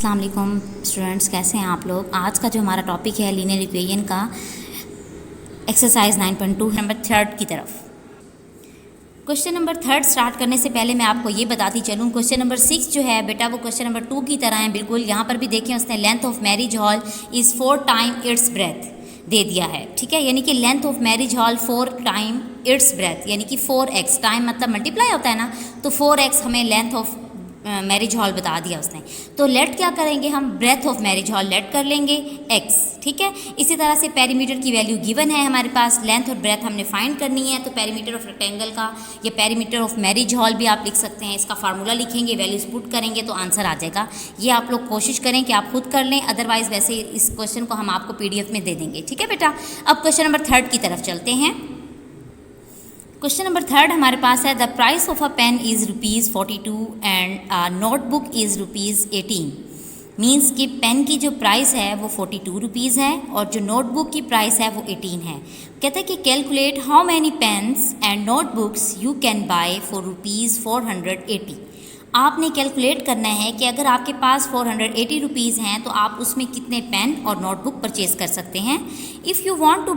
अस्सलाम वालेकुम स्टूडेंट्स, कैसे हैं आप लोग। आज का जो हमारा टॉपिक है लीनियर इक्वेशन का एक्सरसाइज 9.2 नंबर 3 की तरफ। क्वेश्चन नंबर 3 स्टार्ट करने से पहले मैं आपको ये बताती चलूँ, क्वेश्चन नंबर 6 जो है बेटा वो क्वेश्चन नंबर 2 की तरह है बिल्कुल। यहाँ पर भी देखें उसने length of marriage hall is 4 time its breadth दे दिया है, ठीक है। यानी कि length of marriage hall 4 time its breadth, यानी कि 4x, टाइम मतलब मल्टीप्लाई होता है ना, तो 4x हमें लेंथ ऑफ मैरिज हॉल बता दिया उसने। तो लेट क्या करेंगे हम, breadth of marriage hall let कर लेंगे x, ठीक है। इसी तरह से पेरीमीटर की वैल्यू गिवन है हमारे पास, लेंथ और ब्रेथ हमने फाइंड करनी है। तो पेरीमीटर ऑफ रेक्टेंगल का या पेरीमीटर ऑफ मैरिज हॉल भी आप लिख सकते हैं, इसका फार्मूला लिखेंगे, वैल्यूज पुट करेंगे तो आंसर आ जाएगा। ये आप लोग कोशिश करें कि आप खुद कर लें, अदरवाइज वैसे इस क्वेश्चन को हम आपको PDF में दे देंगे, ठीक है बेटा। अब क्वेश्चन नंबर 3 की तरफ चलते हैं। क्वेश्चन नंबर 3 हमारे पास है, the price of a pen is ₹42 and notebook is ₹18। Means कि पेन की जो प्राइस है वो ₹42 है और जो नोटबुक की प्राइस है वो 18 है। कहते हैं कि calculate how many pens and notebooks you can buy for ₹480। आपने कैलकुलेट करना है कि अगर आपके पास ₹480 हैं तो आप उसमें कितने पेन और नोटबुक परचेज कर सकते हैं। If you want to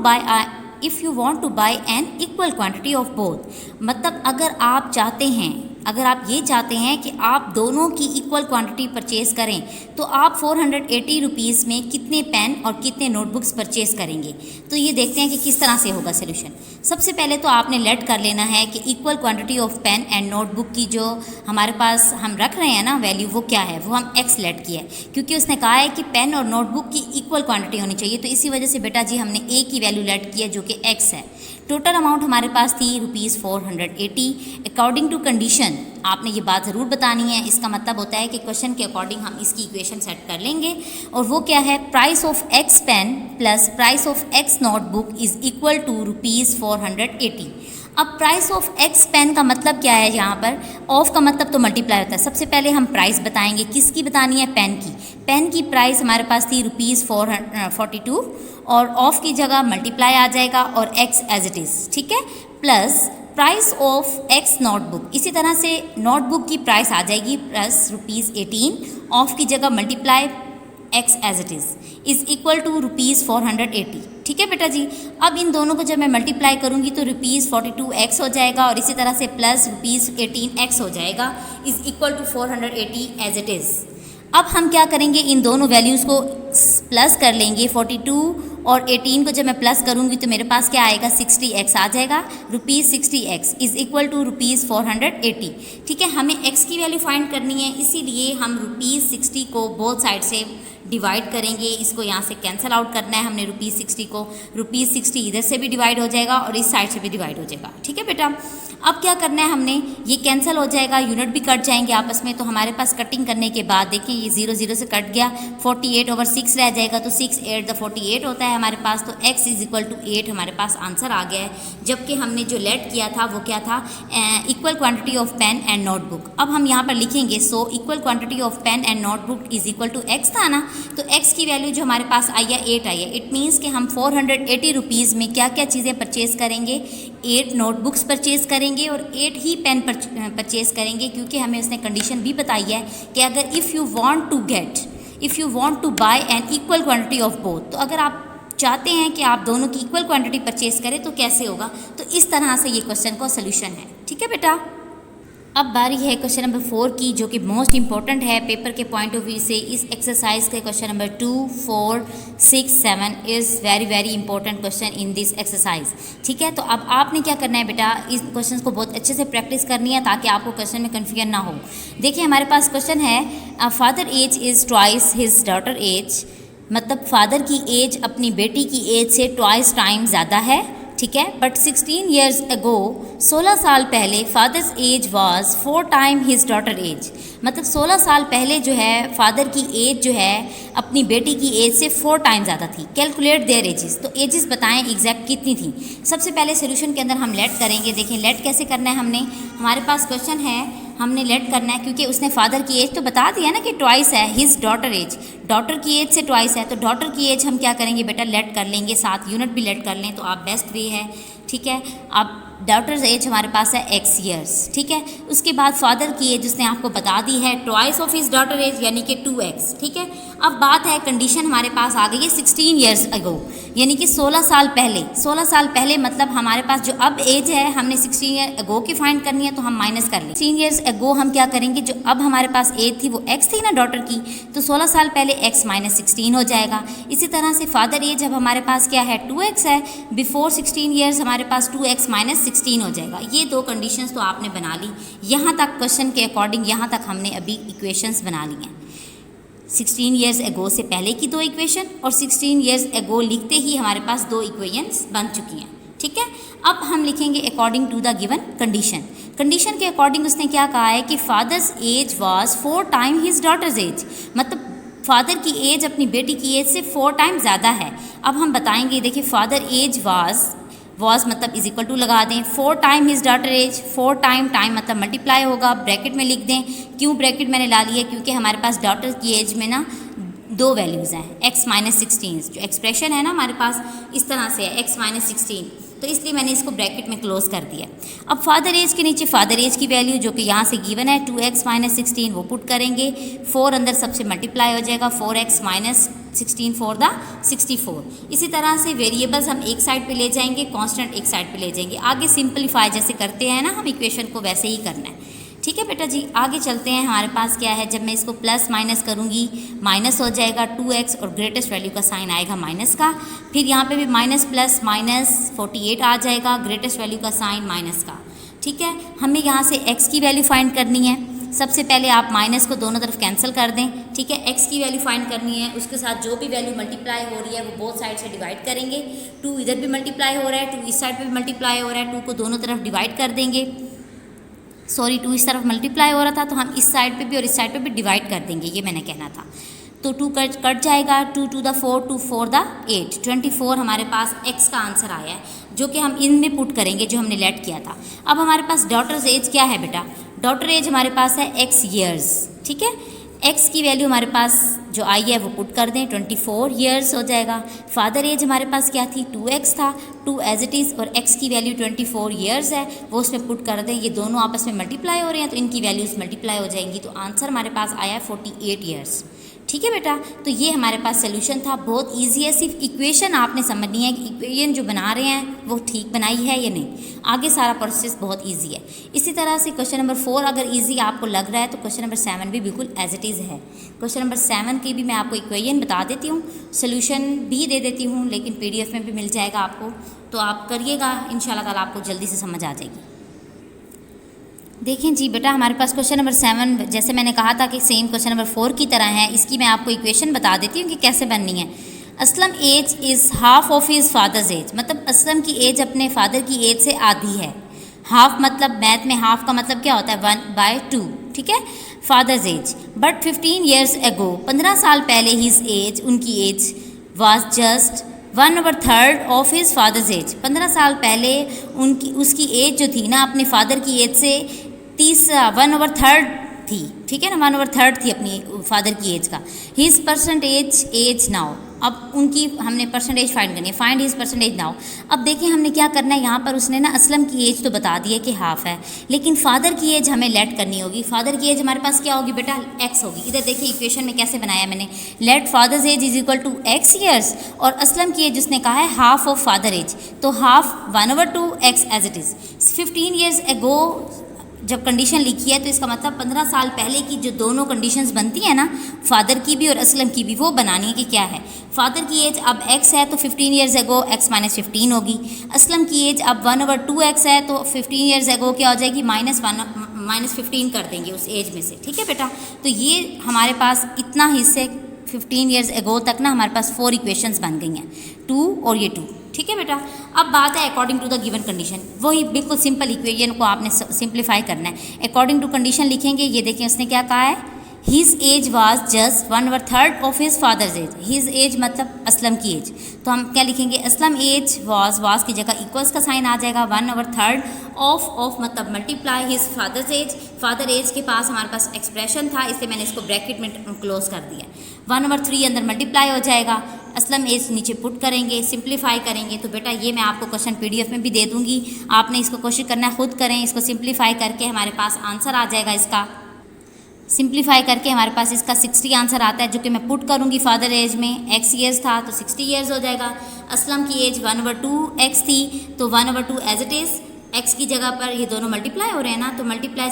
buy an equal quantity of both, मतलब अगर आप ये चाहते हैं कि आप दोनों की इक्वल क्वांटिटी परचेज करें तो आप ₹480 में कितने पेन और कितने नोटबुक्स परचेज करेंगे। तो ये देखते हैं कि किस तरह से होगा सोल्यूशन। सबसे पहले तो आपने लेट कर लेना है कि equal quantity of pen and notebook की जो हमारे पास हम रख रहे हैं ना वैल्यू, वो क्या है, वो हम x लेट किया है, क्योंकि उसने कहा है कि पेन और नोटबुक की इक्वल क्वांटिटी होनी चाहिए। तो इसी वजह से बेटा जी हमने a की वैल्यू लेट की है जो कि x है। टोटल अमाउंट हमारे पास थी ₹480। अकॉर्डिंग टू कंडीशन आपने ये बात ज़रूर बतानी है, इसका मतलब होता है कि क्वेश्चन के अकॉर्डिंग हम इसकी इक्वेशन सेट कर लेंगे। और वो क्या है, price of x pen plus price of x notebook is equal to ₹480। अब प्राइस ऑफ x पेन का मतलब क्या है, यहाँ पर ऑफ का मतलब तो मल्टीप्लाई होता है। सबसे पहले हम प्राइस बताएंगे, किसकी बतानी है, पेन की। पेन की प्राइस हमारे पास थी ₹442 और ऑफ की जगह मल्टीप्लाई आ जाएगा और x एज इट इज़, ठीक है, plus price of x notebook. इसी तरह से नोटबुक की प्राइस आ जाएगी प्लस ₹18, ऑफ की जगह multiply x as it is equal to ₹480, ठीक है बेटा जी। अब इन दोनों को जब मैं मल्टीप्लाई करूंगी तो ₹42x हो जाएगा और इसी तरह से प्लस ₹18x हो जाएगा is equal to 480 as it is. अब हम क्या करेंगे, इन दोनों वैल्यूज़ को प्लस कर लेंगे। 42 और 18 को जब मैं प्लस करूंगी तो मेरे पास क्या आएगा, 60x आ जाएगा। ₹60x इज़ इक्वल टू ₹480, ठीक है। हमें x की वैल्यू फाइंड करनी है, इसीलिए हम ₹60 को बोथ साइड से डिवाइड करेंगे। इसको यहाँ से कैंसिल आउट करना है हमने, ₹60 को, ₹60 इधर से भी डिवाइड हो जाएगा और इस साइड से भी डिवाइड हो जाएगा, ठीक है बेटा। अब क्या करना है हमने, ये कैंसिल हो जाएगा, यूनिट भी कट जाएंगे आपस में। तो हमारे पास कटिंग करने के बाद देखिए ये 0 0 से कट गया, 48/6 रह जाएगा। तो 6 8 द 48 होता है हमारे पास। तो x इज़ इक्वल टू 8 हमारे पास आंसर आ गया है। जबकि हमने जो लेट किया था वो क्या था, equal quantity of pen and notebook. अब हम यहाँ पर लिखेंगे so equal quantity of pen and notebook is equal to x था ना, तो x की वैल्यू जो हमारे पास आई है 8 आई है। इट मीन्स कि हम ₹480 में क्या क्या चीज़ें परचेज़ करेंगे, 8 नोटबुक्स परचेज़ करेंगे और 8 ही पेन परचेज़ करेंगे, क्योंकि हमें उसने कंडीशन भी बताई है कि अगर if you want to buy an equal quantity of both, तो अगर आप चाहते हैं कि आप दोनों की इक्वल क्वांटिटी परचेज़ करें तो कैसे होगा। तो इस तरह से ये क्वेश्चन का सोल्यूशन है, ठीक है बेटा। अब बारी है क्वेश्चन नंबर 4 की, जो कि मोस्ट इंपॉर्टेंट है पेपर के पॉइंट ऑफ व्यू से। इस एक्सरसाइज के question number 2, 4, 6, 7 is very important question in this exercise, ठीक है। तो अब आपने क्या करना है बेटा, इस क्वेश्चन को बहुत अच्छे से प्रैक्टिस करनी है ताकि आपको क्वेश्चन में कन्फ्यूजन ना हो। देखिए हमारे पास क्वेश्चन है, father age is twice his daughter age, मतलब फादर की एज अपनी बेटी की एज से ट्वाइस टाइम ज़्यादा है, ठीक है। बट 16 ईयर्स अगो, 16 साल पहले father's age was 4 time his daughter age, मतलब 16 साल पहले जो है फादर की एज जो है अपनी बेटी की एज से 4 टाइम ज़्यादा थी। कैलकुलेट देयर एजेस, तो एजेस बताएं एग्जैक्ट कितनी थी। सबसे पहले सोल्यूशन के अंदर हम लेट करेंगे। देखें लेट कैसे करना है, हमारे पास क्वेश्चन है, हमने लेट करना है क्योंकि उसने फादर की एज तो बता दिया ना कि ट्वाइस है, हिज डॉटर एज, डॉटर की एज से ट्वाइस है। तो डॉटर की एज हम क्या करेंगे बेटा, लेट कर लेंगे, साथ यूनिट भी लेट कर लें तो आप बेस्ट वे है, ठीक है। आप डॉटर्स एज हमारे पास है x ईयर्स, ठीक है। उसके बाद फादर की एज उसने आपको बता दी है twice of his daughter age यानी कि 2x, ठीक है। अब बात है कंडीशन हमारे पास आ गई है 16 ईयर्स अगो, यानी कि 16 साल पहले। 16 साल पहले मतलब हमारे पास जो अब एज है हमने 16 ईयर अगो की फाइंड करनी है, तो हम माइनस कर लें 16 ईयर्स अगो। हम क्या करेंगे, जो अब हमारे पास एज थी वो x थी ना डॉटर की, तो 16 साल पहले x माइनस 16 हो जाएगा। इसी तरह से फादर एज अब हमारे पास क्या है 2x है, बिफोर 16 ईयर्स हमारे पास 2x माइनस 16 हो जाएगा। ये दो कंडीशंस तो आपने बना ली। यहाँ तक क्वेश्चन के अकॉर्डिंग यहाँ तक हमने अभी इक्वेशंस बना ली हैं। 16 ईयर्स एगो से पहले की दो इक्वेशन और 16 ईयर्स एगो लिखते ही हमारे पास दो इक्वेशंस बन चुकी हैं, ठीक है। अब हम लिखेंगे according to the given condition. Condition के अकॉर्डिंग उसने क्या कहा है कि father's age was 4 time his daughter's age, मतलब फादर की एज अपनी बेटी की एज से 4 टाइम ज़्यादा है। अब हम बताएंगे, देखिए फादर एज वाज मतलब इज इक्वल टू लगा दें 4 time his daughter age, 4 time मतलब मल्टीप्लाई होगा, ब्रैकेट में लिख दें। क्यों ब्रैकेट मैंने ला लिया, क्योंकि हमारे पास डॉटर की एज में ना दो वैल्यूज़ हैं, x माइनस 16, जो एक्सप्रेशन है ना हमारे पास इस तरह से है x माइनस 16, तो इसलिए मैंने इसको ब्रैकेट में क्लोज कर दिया। अब फादर एज के नीचे फादर एज की वैल्यू जो कि यहाँ से गिवन है 2x माइनस 16 वो पुट करेंगे, 4 अंदर सबसे मल्टीप्लाई हो जाएगा, 4x माइनस 16 4 द 64। इसी तरह से वेरिएबल्स हम एक साइड पे ले जाएंगे, कांस्टेंट एक साइड पे ले जाएंगे। आगे सिंपलीफाई जैसे करते हैं ना हम इक्वेशन को, वैसे ही करना है, ठीक है बेटा जी। आगे चलते हैं, हमारे पास क्या है, जब मैं इसको प्लस माइनस करूँगी माइनस हो जाएगा 2x और ग्रेटेस्ट वैल्यू का साइन आएगा माइनस का, फिर यहाँ पे भी माइनस प्लस माइनस 48 आ जाएगा, ग्रेटेस्ट वैल्यू का साइन माइनस का, ठीक है। हमें यहाँ से x की वैल्यू फाइंड करनी है। सबसे पहले आप माइनस को दोनों तरफ कैंसिल कर दें, ठीक है। x की वैल्यू फाइंड करनी है, उसके साथ जो भी वैल्यू मल्टीप्लाई हो रही है वो बोथ साइड से डिवाइड करेंगे। 2 इधर भी मल्टीप्लाई हो रहा है, 2 इस साइड पे भी मल्टीप्लाई हो रहा है, 2 को दोनों तरफ डिवाइड कर देंगे। 2 इस तरफ मल्टीप्लाई हो रहा था तो हम इस साइड पे भी और इस साइड पे भी डिवाइड कर देंगे, ये मैंने कहना था। तो 2 कट जाएगा, 2 टू द 4, 2 4 द 8, 24 हमारे पास x का आंसर आया है, जो कि हम इनमें पुट करेंगे जो हमने लेट किया था। अब हमारे पास डॉटर्स एज क्या है बेटा, डॉटर एज हमारे पास है x ईयर्स, ठीक है। x की वैल्यू हमारे पास जो आई है वो पुट कर दें, 24 ईयर्स हो जाएगा। फादर एज हमारे पास क्या थी 2x था, 2 एज इट इज़, और x की वैल्यू 24 ईयर्स है, वो उसमें पुट कर दें। ये दोनों आपस में मल्टीप्लाई हो रहे हैं तो इनकी वैल्यूज़ मल्टीप्लाई हो जाएंगी, तो आंसर हमारे पास आया है 48 ईयर्स, ठीक है बेटा। तो ये हमारे पास सोल्यूशन था, बहुत इजी है। सिर्फ इक्वेशन आपने समझनी है कि इक्वेशन जो बना रहे हैं वो ठीक बनाई है या नहीं, आगे सारा प्रोसेस बहुत इजी है। इसी तरह से क्वेश्चन नंबर 4 अगर इजी आपको लग रहा है तो क्वेश्चन नंबर 7 भी बिल्कुल एज इट इज़ है। क्वेश्चन नंबर 7 की भी मैं आपको इक्वेशन बता देती हूँ, सोल्यूशन भी दे देती हूँ, लेकिन PDF में भी मिल जाएगा आपको, तो आप करिएगा, इंशाल्लाह ताला आपको जल्दी से समझ आ जाएगी। देखें जी बेटा, हमारे पास क्वेश्चन नंबर 7 जैसे मैंने कहा था कि सेम क्वेश्चन नंबर 4 की तरह है, इसकी मैं आपको इक्वेशन बता देती हूँ कि कैसे बननी है। Aslam age is half of his father's age, मतलब असलम की एज अपने फादर की एज से आधी है। हाफ मतलब मैथ में हाफ का मतलब क्या होता है 1/2, ठीक है। फादर्स एज बट 15 ईयर्स एगो, 15 साल पहले हिज एज, उनकी age was just 1/3 of his father's age, 15 साल पहले उसकी एज जो थी ना अपने फादर की एज से 1/3 थी, ठीक है ना, 1/3 थी अपनी फादर की एज का। हिज परसेंटेज एज नाउ, अब उनकी हमने परसेंटेज फाइंड करनी है, फाइंड हिज परसेंटेज नाउ। अब देखिए हमने क्या करना है, यहाँ पर उसने ना असलम की एज तो बता दी है कि हाफ है, लेकिन फादर की एज हमें लेट करनी होगी। फादर की एज हमारे पास क्या होगी बेटा, x होगी। इधर देखिए इक्वेशन में कैसे बनाया मैंने, let father's age is equal to x years, और असलम की एज उसने कहा है हाफ ऑफ फादर एज, तो half 1/2 x as it is. 15 years ago जब कंडीशन लिखी है तो इसका मतलब 15 साल पहले की जो दोनों कंडीशंस बनती हैं ना, फादर की भी और असलम की भी, वो बनानी है कि क्या है। फादर की एज अब x है तो 15 ईयर्स एगो x माइनस 15 होगी। असलम की एज अब 1/2 x है तो 15 ईयर्स एगो क्या हो जाएगी, -15 कर देंगे उस एज में से, ठीक है बेटा। तो ये हमारे पास इतना हिस्से 15 ईयर्स एगो तक ना हमारे पास 4 इक्वेशंस बन गई हैं, 2 और ये 2, ठीक है बेटा। अब बात है according to the given condition, वही बिल्कुल सिंपल इक्वेशन को आपने सिंप्लीफाई करना है। अकॉर्डिंग टू कंडीशन लिखेंगे, ये देखिए उसने क्या कहा है, his age was just 1/3 of his father's as. His age मतलब असलम की एज, तो हम क्या लिखेंगे, असलम एज वाज की जगह इक्वल्स का साइन आ जाएगा, 1/3 ऑफ मतलब multiply his father's age. Father age के पास हमारे पास एक्सप्रेशन था, इसलिए मैंने इसको ब्रैकेट में क्लोज कर दिया। 1/3 अंदर मल्टीप्लाई हो जाएगा, असलम एज नीचे पुट करेंगे, सिंप्लीफाई करेंगे। तो बेटा ये मैं आपको क्वेश्चन PDF में भी दे दूँगी, आपने इसको कोशिश करना है खुद करें। इसको सिंप्लीफाई करके हमारे पास आंसर आ जाएगा इसका। सिंप्लीफाई करके हमारे पास इसका 60 आंसर आता है, जो कि मैं पुट करूँगी फादर एज में। x ईयर्स था तो 60 ईयर्स हो जाएगा। असलम की एज 1/2 x थी, तो 1/2 एज इट इज़। x की जगह पर ये दोनों मल्टीप्लाई हो रहे हैं ना, तो मल्टीप्लाई